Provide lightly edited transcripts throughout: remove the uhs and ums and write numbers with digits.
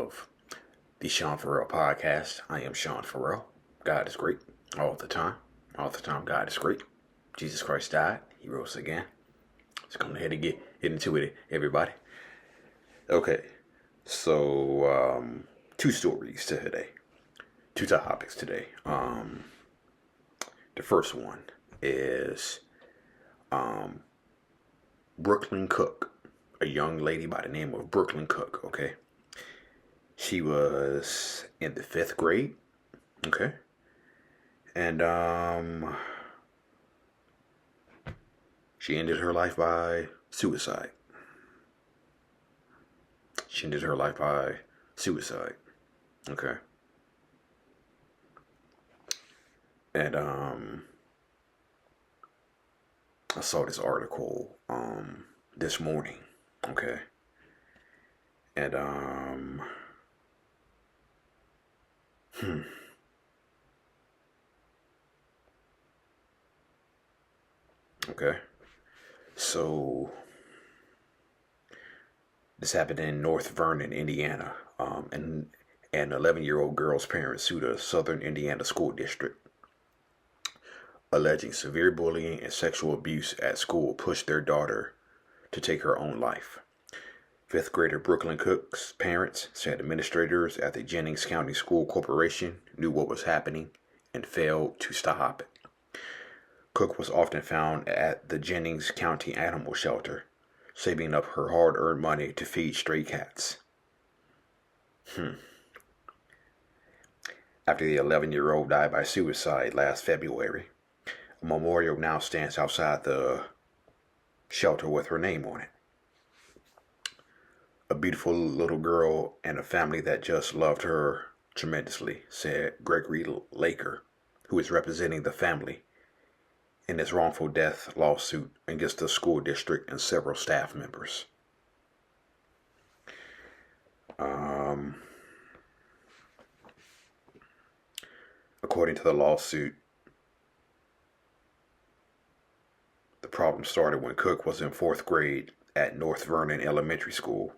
of the Sean Farrell podcast. I am Sean Farrell. God is great all the time. All the time, God is great. Jesus Christ died. He rose again. Let's go ahead and get into it, everybody. Okay, so two stories today. Two topics today. The first one is Brooklyn Cook, a young lady by the name of Brooklyn Cook. Okay, she was in the 5th grade. Okay, and she ended her life by suicide. She ended her life by suicide. Okay. And I saw this article this morning. Okay. And okay. So this happened in North Vernon, Indiana. And an 11-year-old girl's parents sued a Southern Indiana school district, alleging severe bullying and sexual abuse at school pushed their daughter to take her own life. 5th grader Brooklyn Cook's parents said administrators at the Jennings County School Corporation knew what was happening and failed to stop it. Cook was often found at the Jennings County Animal Shelter, saving up her hard-earned money to feed stray cats. After the 11-year-old died by suicide last February, a memorial now stands outside the shelter with her name on it. A beautiful little girl and a family that just loved her tremendously, said Gregory Laker, who is representing the family in this wrongful death lawsuit against the school district and several staff members. According to the lawsuit, the problem started when Cook was in 4th grade at North Vernon Elementary School,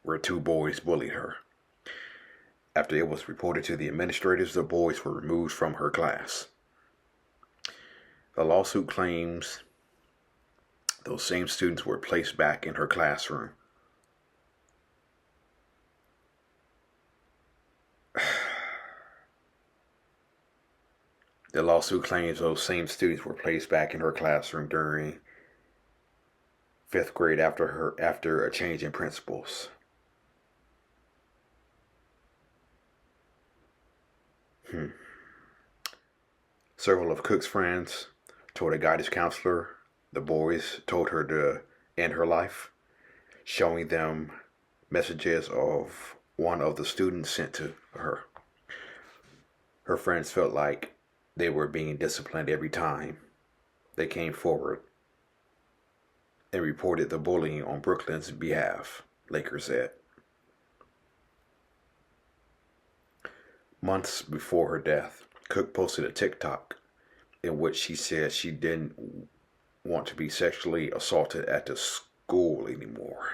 where 2 boys bullied her. After it was reported to the administrators, the boys were removed from her class. The lawsuit claims those same students were placed back in her classroom. The lawsuit claims those same students were placed back in her classroom during 5th grade after a change in principals. Several of Cook's friends told a guidance counselor the boys told her to end her life, showing them messages of one of the students sent to her. Her friends felt like they were being disciplined every time they came forward and reported the bullying on Brooklyn's behalf, Laker said. Months before her death, Cook posted a TikTok in which she said she didn't want to be sexually assaulted at the school anymore.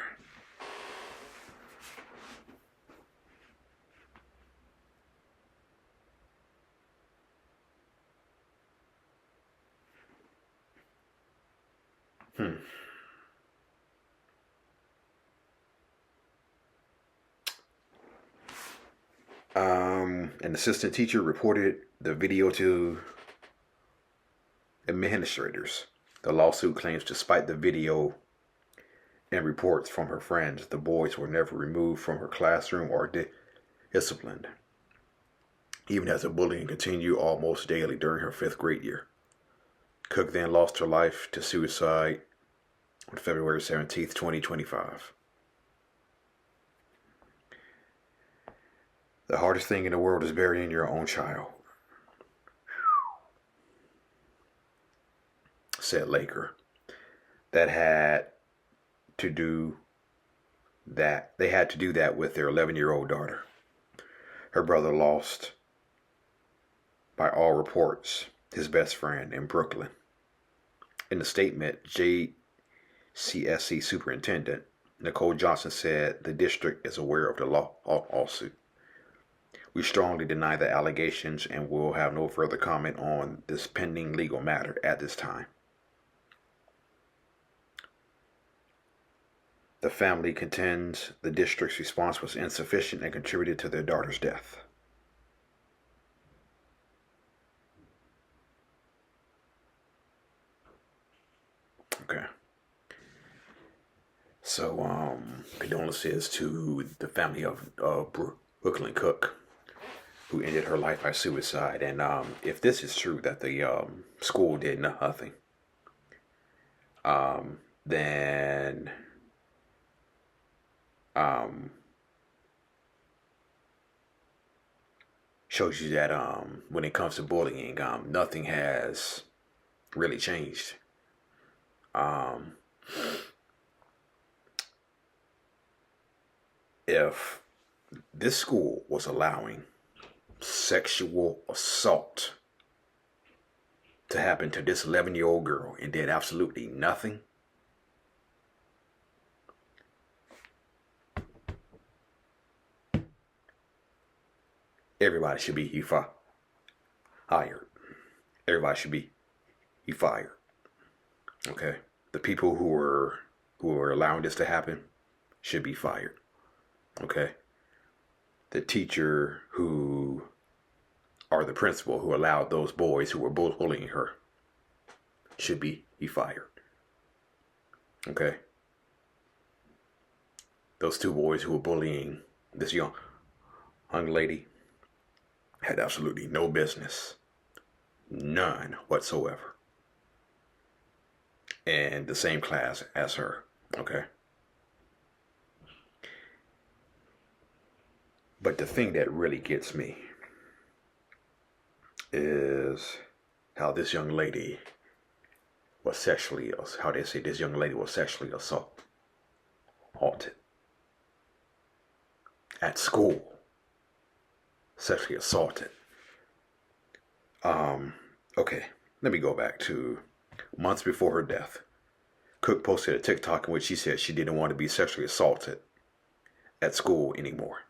An assistant teacher reported the video to administrators. The lawsuit claims despite the video and reports from her friends, the boys were never removed from her classroom or disciplined, even as the bullying continued almost daily during her 5th grade year. Cook then lost her life to suicide on February 17th, 2025. The hardest thing in the world is burying your own child, said Laker. They had to do that with their 11-year-old daughter. Her brother lost, by all reports, his best friend in Brooklyn. In the statement, JCSC Superintendent Nicole Johnson said the district is aware of the lawsuit. We strongly deny the allegations and will have no further comment on this pending legal matter at this time. The family contends the district's response was insufficient and contributed to their daughter's death. Okay. So, condolences to the family of Brooklyn Cook, who ended her life by suicide. And if this is true that the school did nothing, then shows you that when it comes to bullying, nothing has really changed. If this school was allowing sexual assault to happen to this 11-year-old girl and did absolutely nothing, everybody should be fired. Everybody should be fired. Okay, the people who are allowing this to happen should be fired. Okay, the teacher who or the principal who allowed those boys who were bullying her should be fired. Okay, those two boys who were bullying this young lady had absolutely no business, none whatsoever, in the same class as her. Okay. But the thing that really gets me is how this young lady was sexually, how they say this young lady was sexually assaulted at school. Sexually assaulted. Okay, let me go back to months before her death. Cook posted a TikTok in which she said she didn't want to be sexually assaulted at school anymore.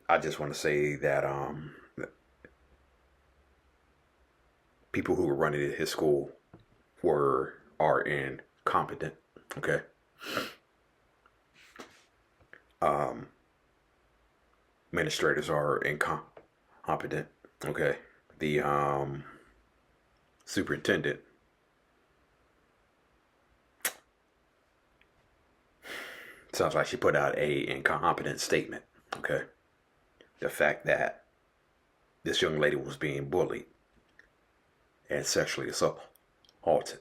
I just want to say that people who were running his school are incompetent. Okay. Administrators are incompetent. Okay. The superintendent sounds like she put out a incompetent statement. Okay. The fact that this young lady was being bullied and sexually assaulted,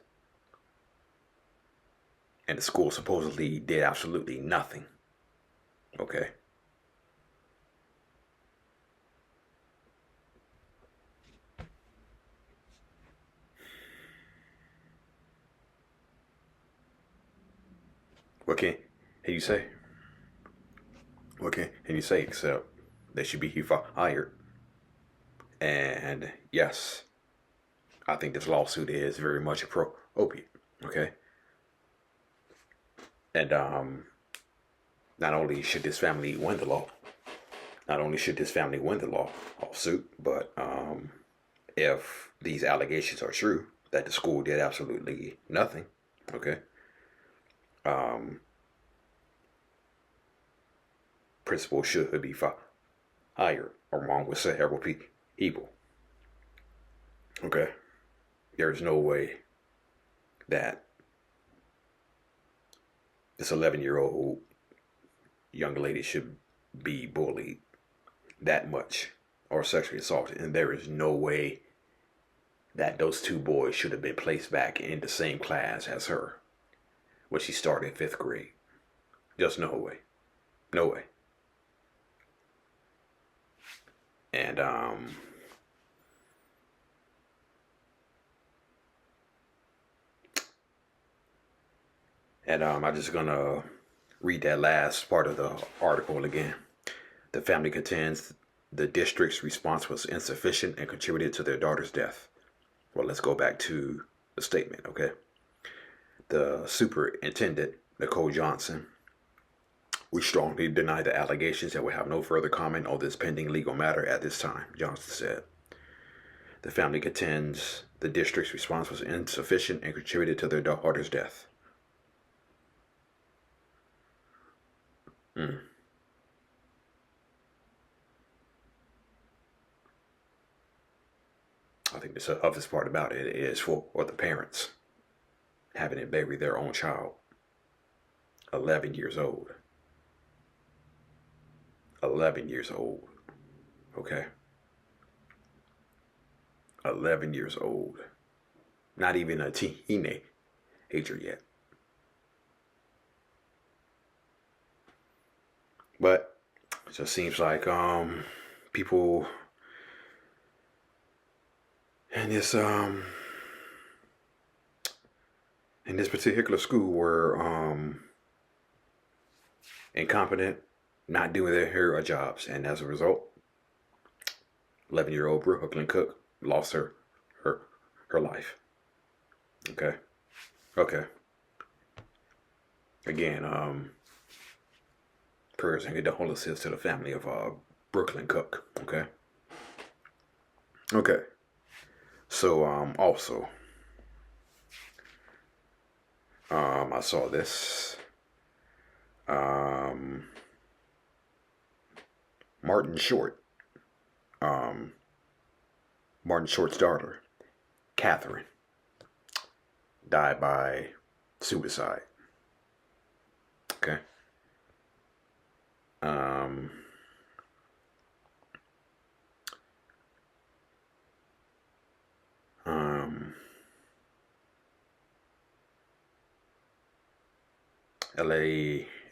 and the school supposedly did absolutely nothing. Okay. What can you say? What can you say except they should be fired? And yes, I think this lawsuit is very much appropriate. Okay. And not only should this family win the lawsuit, but if these allegations are true that the school did absolutely nothing, okay, principal should be fired along with several people. Okay, there is no way that this 11-year-old young lady should be bullied that much or sexually assaulted, and there is no way that those two boys should have been placed back in the same class as her when she started 5th grade. Just no way. No way. And I'm just gonna read that last part of the article again. The family contends the district's response was insufficient and contributed to their daughter's death. Well, let's go back to the statement, okay? The superintendent, Nicole Johnson, we strongly deny the allegations and will have no further comment on this pending legal matter at this time, Johnson said. The family contends the district's response was insufficient and contributed to their daughter's death. I think the toughest part about it is for the parents having to bury their own child, 11 years old. 11 years old, okay? 11 years old. Not even a teenager yet. But it just seems like people in this particular school were incompetent, not doing their jobs, and as a result, 11-year-old Brooklyn Cook lost her life. Okay. Again, prayers and condolences to the family of Brooklyn Cook. Okay. So also, I saw this. Martin Short. Martin Short's daughter, Katherine, died by suicide. Okay.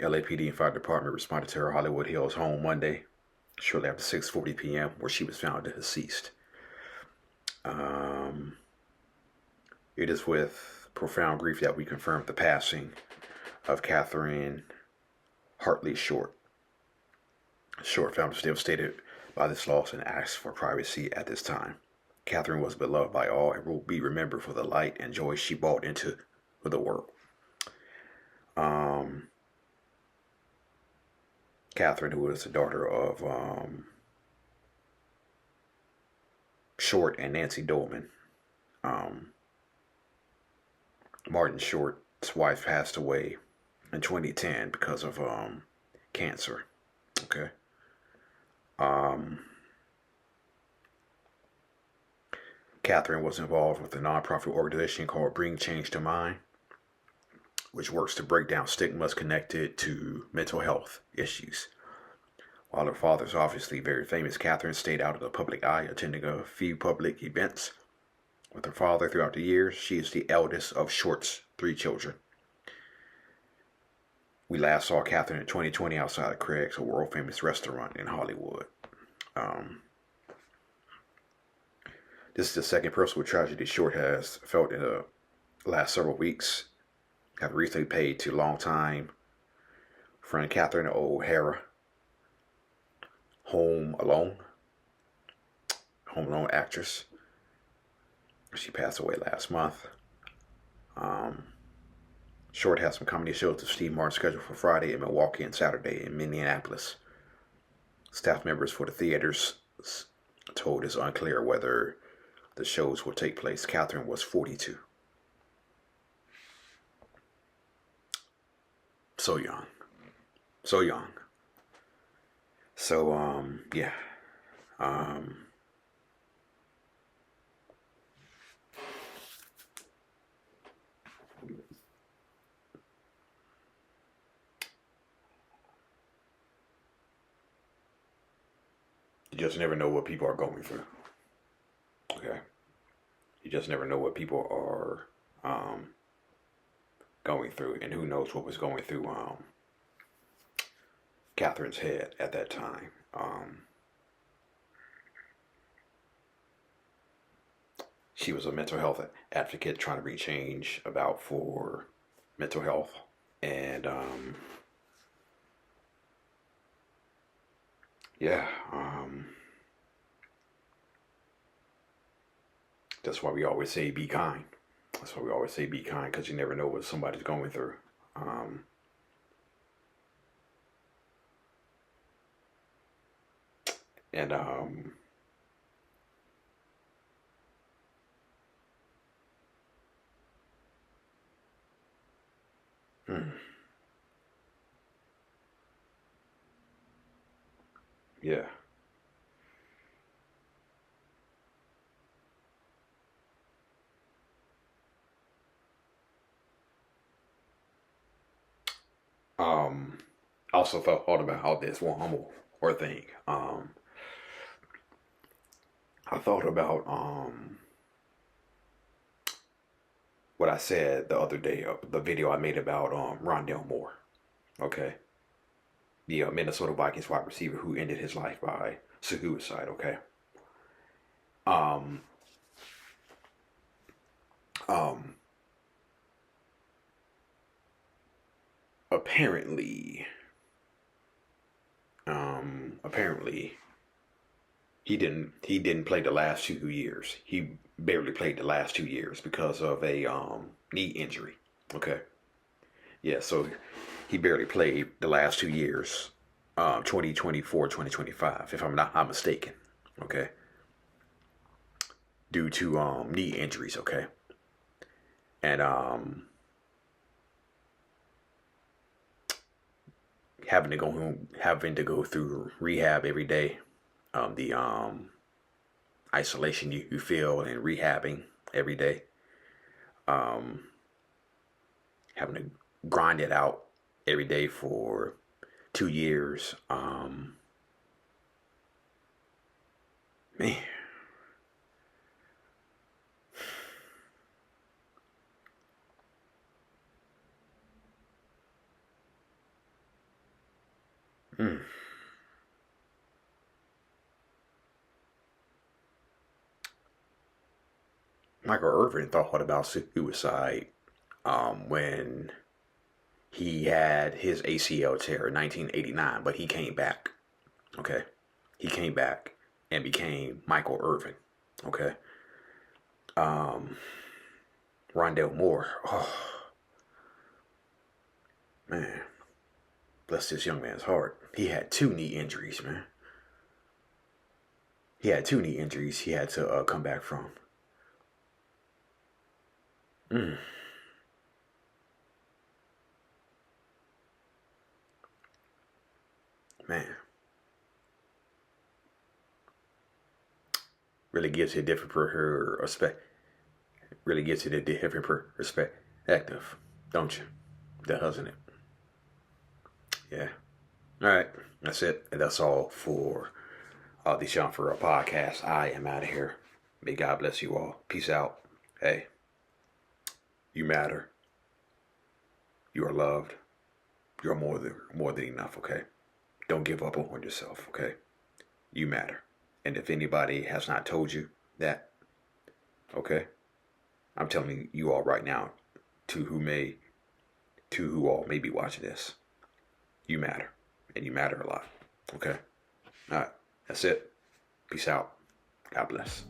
LAPD and fire department responded to her Hollywood Hills home Monday, shortly after 6:40 p.m., where she was found deceased. It is with profound grief that we confirm the passing of Katherine Hartley Short. Short family was devastated by this loss and asked for privacy at this time. Katherine was beloved by all and will be remembered for the light and joy she brought into the world. Katherine, who was the daughter of Short and Nancy Dolman. Martin Short's wife passed away in 2010 because of cancer. Okay. Katherine was involved with a nonprofit organization called Bring Change to Mind, which works to break down stigmas connected to mental health issues. While her father is obviously very famous, Katherine stayed out of the public eye, attending a few public events with her father throughout the years. She is the eldest of Short's 3 children. We last saw Katherine in 2020 outside of Craig's, a world-famous restaurant in Hollywood. This is the second personal tragedy Short has felt in the last several weeks. Have recently paid to longtime friend Catherine O'Hara Home Alone actress. She passed away last month. Short has some comedy shows with Steve Martin scheduled for Friday in Milwaukee and Saturday in Minneapolis. Staff members for the theaters told it's unclear whether the shows will take place. Katherine was 42. So young. So, yeah. You just never know what people are going through. Okay? You just never know what people are going through, and who knows what was going through Katherine's head at that time. She was a mental health advocate trying to bring change about for mental health, and yeah, that's why we always say be kind. That's why we always say be kind, because you never know what somebody's going through. Um, and hmm, yeah. Um, also thought about how this one more thing. I thought about what I said the other day, the video I made about Rondell Moore. Okay, the Minnesota Vikings wide receiver who ended his life by suicide. Okay. Um, um, apparently, apparently he didn't play the last 2 years. He barely played the last 2 years because of a knee injury. Okay. Yeah, so he barely played the last 2 years, 2024, 2025, if I'm not mistaken. Okay. Due to knee injuries, okay? And having to go through rehab every day. The isolation you feel in rehabbing every day. Um, having to grind it out every day for 2 years. Man, mm. Michael Irvin thought about suicide when he had his ACL tear in 1989, but he came back. Okay, he came back and became Michael Irvin. Okay, um, Rondell Moore. Oh man, bless this young man's heart. He had two knee injuries, man. He had two knee injuries he had to come back from. Mm, man, really gives you a different perspective. Really gives you a different perspective, don't you? Doesn't it? Yeah. All right, that's it. And that's all for the Sean Farrell podcast. I am out of here. May God bless you all. Peace out. Hey, you matter. You are loved. You're more than enough. Okay. Don't give up on yourself. Okay. You matter. And if anybody has not told you that, okay, I'm telling you all right now, to who may, to who all may be watching this, you matter, and you matter a lot. Okay. All right. That's it. Peace out. God bless.